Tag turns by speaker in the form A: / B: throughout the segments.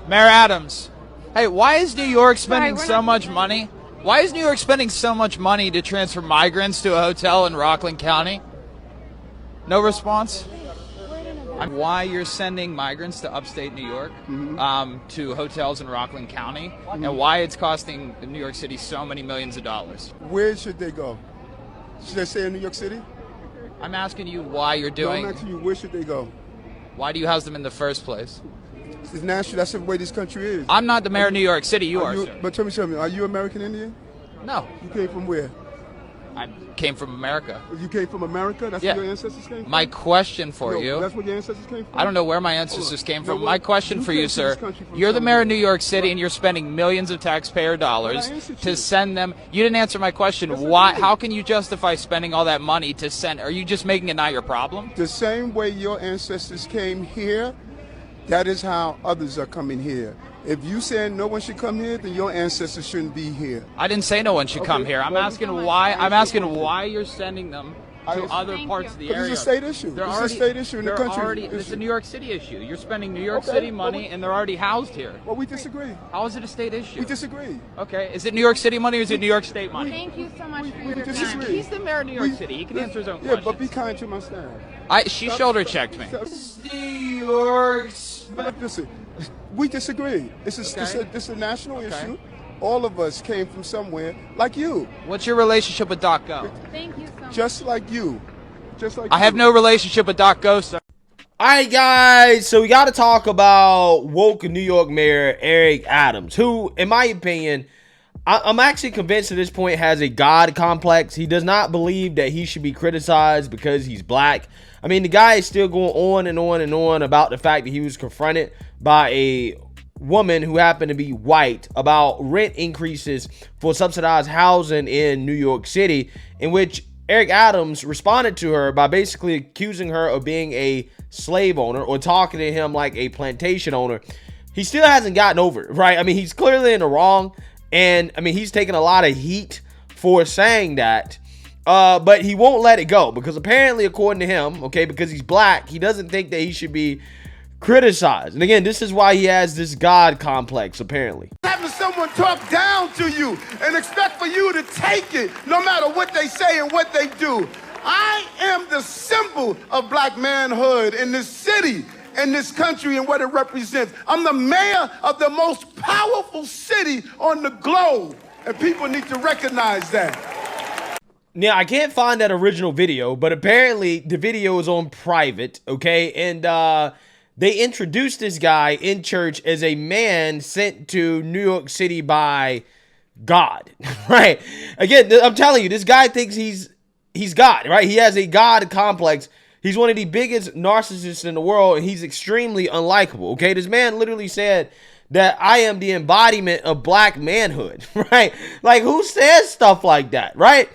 A: Mayor Adams, hey, why is New York spending so much money? Why is New York spending so much money to transfer migrants to a hotel in Rockland County? No response? Why you're sending migrants to upstate New York to hotels in Rockland County, and why it's costing New York City so many millions of dollars?
B: Where should they go? Should they stay in New York City?
A: I'm asking you why you're doing.
B: No, I'm asking you, where should they go?
A: Why do you house them in the first place?
B: It's national. That's the way this country is.
A: I'm not the mayor of New York City. You are, sir.
B: But tell me, are you American Indian?
A: No.
B: You came from where?
A: I came from America.
B: You came from America? That's where your ancestors came from?
A: My question for you.
B: That's where your ancestors came from?
A: I don't know where my ancestors came from. My question for you, sir. You're the mayor of New York City, and you're spending millions of taxpayer dollars to send them. You didn't answer my question. Why? How can you justify spending all that money to send? Are you just making it not your problem?
B: The same way your ancestors came here, that is how others are coming here. If you saying no one should come here, then your ancestors shouldn't be here.
A: I didn't say no one should come here. I'm asking why. I'm asking why you're sending them to other parts of the area.
B: It's a state issue. It's a state issue in the country.
A: It's a New York City issue. You're spending New York City money, and they're already housed here.
B: Well, we disagree.
A: How is it a state issue?
B: We disagree.
A: Okay. Is it New York City money or is it New York State money?
C: Thank you so much for your time.
A: He's the mayor of New York City. He can answer his own questions.
B: Yeah, but be kind to my staff.
A: She shoulder checked me. New York.
B: Listen, we disagree. This is a national issue. All of us came from somewhere, like you.
A: What's your relationship with Doc Go?
C: Thank you so much.
B: Just like you.
A: I have no relationship with Doc Go, sir.
D: All right, guys, so we got to talk about woke New York Mayor Eric Adams, who, in my opinion, I'm actually convinced at this point has a God complex. He does not believe that he should be criticized because he's black. I mean, the guy is still going on and on and on about the fact that he was confronted by a woman who happened to be white about rent increases for subsidized housing in New York City, in which Eric Adams responded to her by basically accusing her of being a slave owner or talking to him like a plantation owner. He still hasn't gotten over it, right? I mean, he's clearly in the wrong, and I mean, he's taking a lot of heat for saying that. But he won't let it go because apparently, according to him, okay, because he's black, he doesn't think that he should be criticized. And again, this is why he has this God complex, apparently.
B: Having someone talk down to you and expect for you to take it no matter what they say and what they do. I am the symbol of black manhood in this city, in this country, and what it represents. I'm the mayor of the most powerful city on the globe, and people need to recognize that.
D: Now, I can't find that original video, but apparently the video is on private, okay? And they introduced this guy in church as a man sent to New York City by God, right? Again, I'm telling you, this guy thinks he's God, right? He has a God complex. He's one of the biggest narcissists in the world, and he's extremely unlikable, okay? This man literally said that I am the embodiment of black manhood, right? Like, who says stuff like that, right?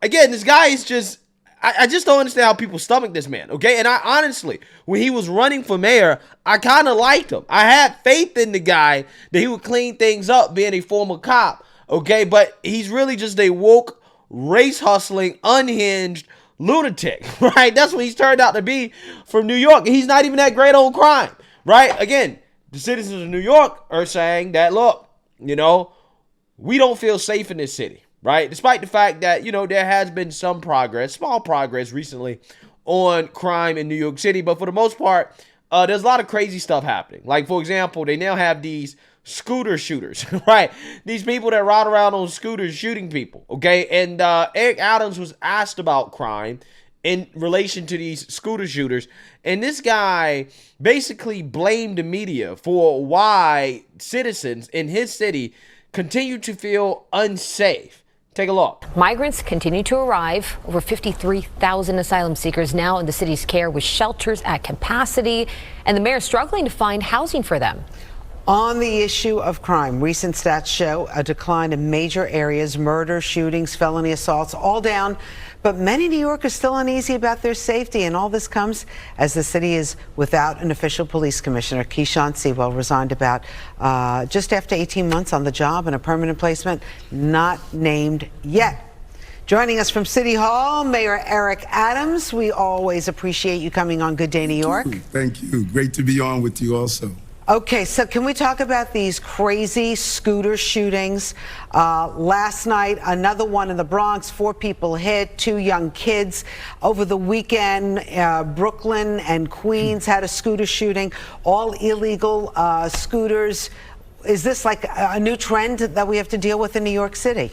D: Again, this guy is just, I just don't understand how people stomach this man, okay? And I honestly, when he was running for mayor, I kind of liked him. I had faith in the guy that he would clean things up being a former cop, okay? But he's really just a woke, race-hustling, unhinged lunatic, right? That's what he's turned out to be from New York. He's not even that great on crime, right? Again, the citizens of New York are saying that, look, you know, we don't feel safe in this city. Right? Despite the fact that, you know, there has been some progress, small progress recently on crime in New York City. But for the most part, there's a lot of crazy stuff happening. Like, for example, they now have these scooter shooters, right? These people that ride around on scooters shooting people, okay? And Eric Adams was asked about crime in relation to these scooter shooters. And this guy basically blamed the media for why citizens in his city continue to feel unsafe. Take a look.
E: Migrants continue to arrive. Over 53,000 asylum seekers now in the city's care with shelters at capacity, and the mayor struggling to find housing for them.
F: On the issue of crime, recent stats show a decline in major areas, murder, shootings, felony assaults, all down. But many New Yorkers still uneasy about their safety, and all this comes as the city is without an official police commissioner. Keyshawn Sewell resigned about just after 18 months on the job and a permanent placement not named yet. Joining us from City Hall, Mayor Eric Adams. We always appreciate you coming on Good Day New York.
B: Thank you. Great to be on with you also.
F: Okay, so can we talk about these crazy scooter shootings? Last night, another one in the Bronx, 4 people hit, 2 young kids. Over the weekend, Brooklyn and Queens had a scooter shooting, all illegal scooters. Is this like a new trend that we have to deal with in New York City?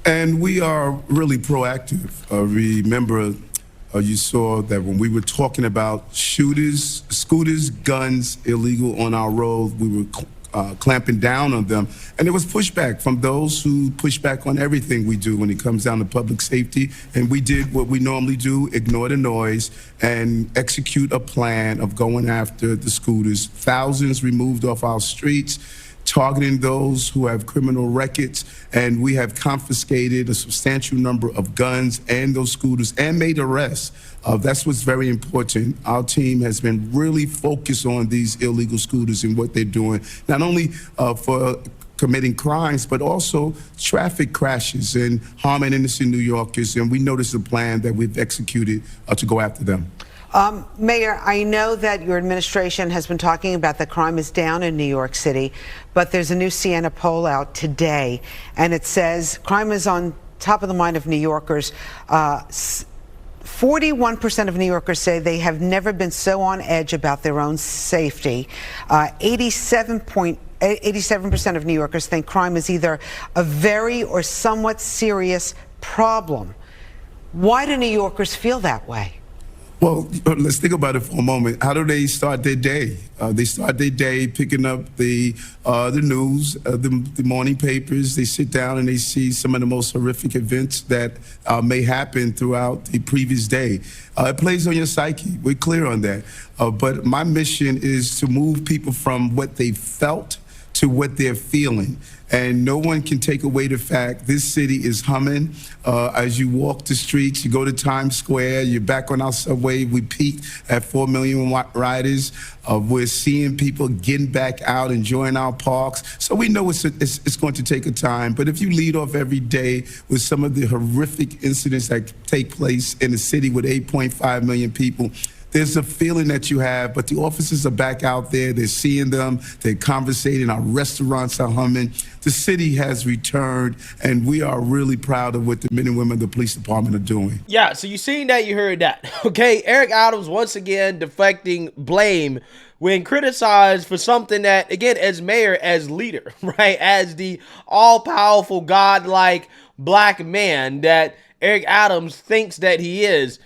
B: And we are really proactive. Remember, you saw that when we were talking about scooters, guns illegal on our road, we were clamping down on them. And there was pushback from those who push back on everything we do when it comes down to public safety. And we did what we normally do, ignore the noise and execute a plan of going after the scooters. Thousands removed off our streets, targeting those who have criminal records, and we have confiscated a substantial number of guns and those scooters and made arrests. That's what's very important. Our team has been really focused on these illegal scooters and what they're doing, not only for committing crimes, but also traffic crashes and harming innocent New Yorkers, and we noticed a plan that we've executed to go after them.
F: Mayor, I know that your administration has been talking about that crime is down in New York City, but there's a new Siena poll out today, and it says crime is on top of the mind of New Yorkers. 41% of New Yorkers say they have never been so on edge about their own safety. 87% of New Yorkers think crime is either a very or somewhat serious problem. Why do New Yorkers feel that way?
B: Well, let's think about it for a moment. How do they start their day? They start their day picking up the news, the morning papers. They sit down and they see some of the most horrific events that may happen throughout the previous day. It plays on your psyche. We're clear on that. But my mission is to move people from what they felt to what they're feeling. And no one can take away the fact this city is humming. As you walk the streets, you go to Times Square, you're back on our subway. We peaked at 4 million riders. We're seeing people getting back out, enjoying our parks. So we know it's going to take a time. But if you lead off every day with some of the horrific incidents that take place in a city with 8.5 million people, there's a feeling that you have, but the officers are back out there. They're seeing them. They're conversating. Our restaurants are humming. The city has returned, and we are really proud of what the men and women of the police department are doing.
D: Yeah, so you seen that, you heard that. Okay, Eric Adams once again deflecting blame when criticized for something that, again, as mayor, as leader, right, as the all-powerful, godlike black man that Eric Adams thinks that he is.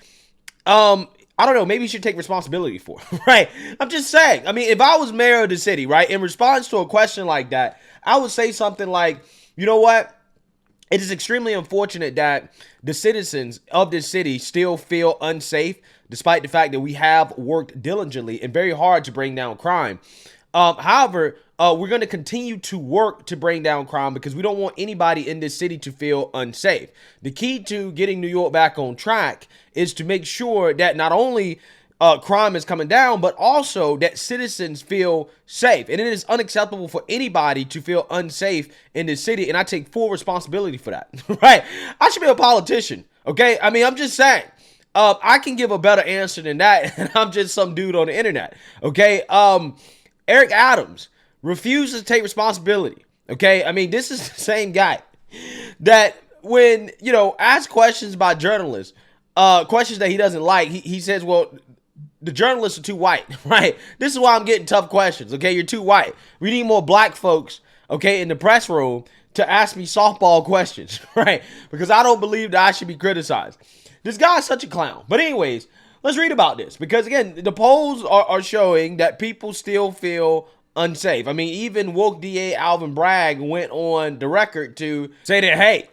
D: I don't know, maybe you should take responsibility for it, right? I'm just saying. I mean, if I was mayor of the city, right, in response to a question like that, I would say something like, you know what? It is extremely unfortunate that the citizens of this city still feel unsafe, despite the fact that we have worked diligently and very hard to bring down crime. However, we're going to continue to work to bring down crime because we don't want anybody in this city to feel unsafe. The key to getting New York back on track is to make sure that not only crime is coming down, but also that citizens feel safe. And it is unacceptable for anybody to feel unsafe in this city, and I take full responsibility for that, right? I should be a politician, okay? I mean, I'm just saying. I can give a better answer than that, and I'm just some dude on the internet, okay? Eric Adams refuses to take responsibility, okay? I mean, this is the same guy that when, you know, asked questions by journalists, questions that he doesn't like, he says, well, the journalists are too white, right? This is why I'm getting tough questions, okay? You're too white. We need more black folks, okay, in the press room to ask me softball questions, right? Because I don't believe that I should be criticized. This guy's such a clown. But anyways, let's read about this. Because, again, the polls are showing that people still feel unsafe. I mean, even woke DA Alvin Bragg went on the record to say that, hey,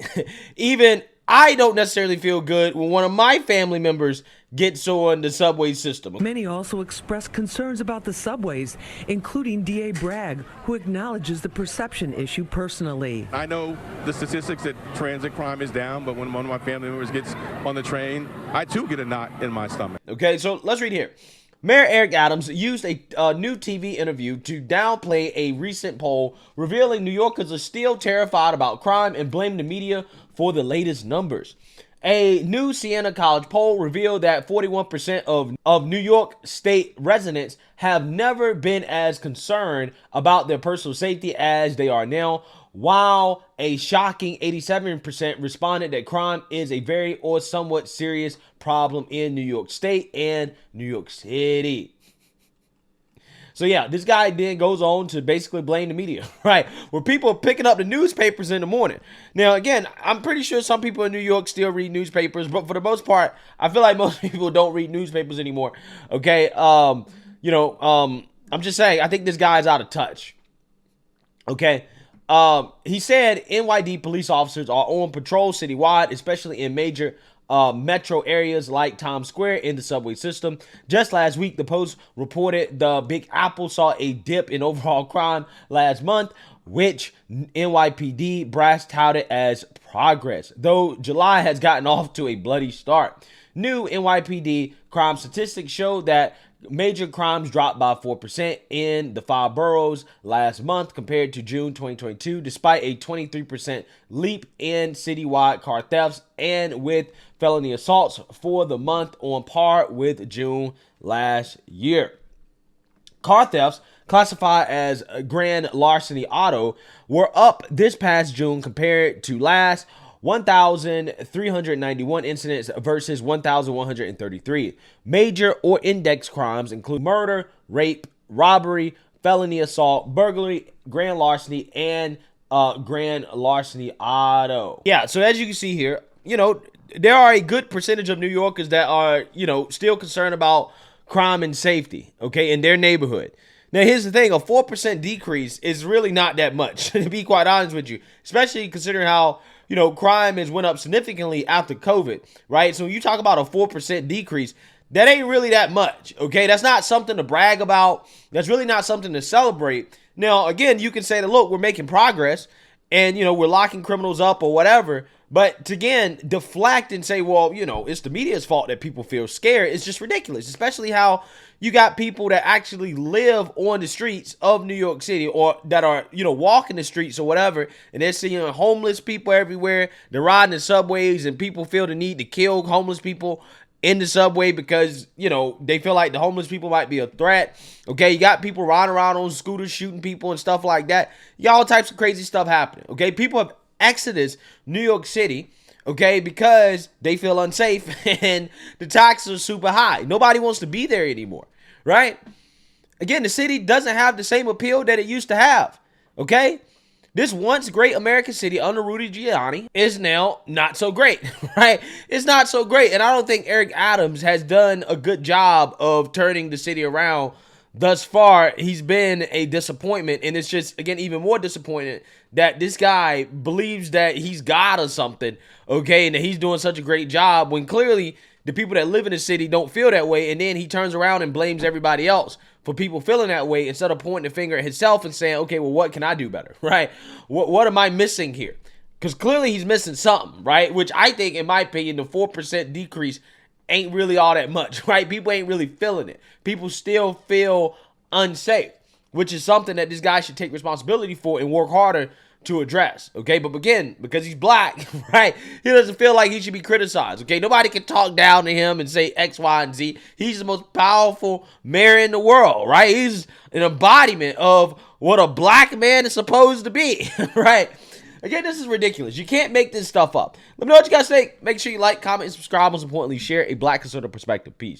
D: even I don't necessarily feel good when one of my family members gets on the subway system.
G: Many also expressed concerns about the subways, including DA Bragg, who acknowledges the perception issue personally.
H: I know the statistics that transit crime is down, but when one of my family members gets on the train, I too get a knot in my stomach.
D: Okay, so let's read here. Mayor Eric Adams used a new TV interview to downplay a recent poll revealing New Yorkers are still terrified about crime and blame the media for the latest numbers. A new Siena College poll revealed that 41% of New York State residents have never been as concerned about their personal safety as they are now, while a shocking 87% responded that crime is a very or somewhat serious problem in New York State and New York City. So yeah, this guy then goes on to basically blame the media, right? Where people are picking up the newspapers in the morning. Now, again, I'm pretty sure some people in New York still read newspapers, but for the most part, I feel like most people don't read newspapers anymore. Okay, I'm just saying, I think this guy's out of touch. Okay, he said NYD police officers are on patrol citywide, especially in major metro areas like Times Square in the subway system. Just last week, the Post reported the Big Apple saw a dip in overall crime last month, which NYPD brass touted as progress, though July has gotten off to a bloody start. New NYPD crime statistics show that major crimes dropped by 4% in the 5 boroughs last month compared to June 2022, despite a 23% leap in citywide car thefts and with felony assaults for the month on par with June last year. Car thefts, classified as grand larceny auto, were up this past June compared to last 1,391 incidents versus 1,133. Major or index crimes include murder, rape, robbery, felony assault, burglary, grand larceny, and grand larceny auto. Yeah, so as you can see here, there are a good percentage of New Yorkers that are, still concerned about crime and safety, okay, in their neighborhood. Now, here's the thing. A 4% decrease is really not that much, to be quite honest with you, especially considering how, crime has went up significantly after COVID, right? So when you talk about a 4% decrease, that ain't really that much, okay? That's not something to brag about. That's really not something to celebrate. Now, again, you can say that, look, we're making progress and, we're locking criminals up or whatever. But to, again, deflect and say, well, it's the media's fault that people feel scared. It's just ridiculous, especially how you got people that actually live on the streets of New York City or that are, walking the streets or whatever. And they're seeing homeless people everywhere. They're riding the subways and people feel the need to kill homeless people in the subway because, they feel like the homeless people might be a threat. Okay, you got people riding around on scooters shooting people and stuff like that. You got all types of crazy stuff happening. Okay, people have exodus New York City, okay, because they feel unsafe and the taxes are super high. Nobody wants to be there anymore, right? Again, the city doesn't have the same appeal that it used to have, okay? This once great American city under Rudy Giuliani is now not so great, right? It's not so great, and I don't think Eric Adams has done a good job of turning the city around thus far. He's been a disappointment, and it's just, again, even more disappointed that this guy believes that he's God or something, okay, and that he's doing such a great job when clearly the people that live in the city don't feel that way, and then he turns around and blames everybody else for people feeling that way instead of pointing the finger at himself and saying, okay, well, what can I do better, right? What am I missing here? Because clearly he's missing something, right? Which I think, in my opinion, the 4% decrease ain't really all that much, right? People ain't really feeling it. People still feel unsafe, which is something that this guy should take responsibility for and work harder to address, okay? But again, because he's black, right, he doesn't feel like he should be criticized, okay? Nobody can talk down to him and say X, Y, and Z. He's the most powerful mayor in the world, right? He's an embodiment of what a black man is supposed to be, right? Again, this is ridiculous. You can't make this stuff up. Let me know what you guys think. Make sure you like, comment, and subscribe. Most importantly, share a black conservative perspective. Peace.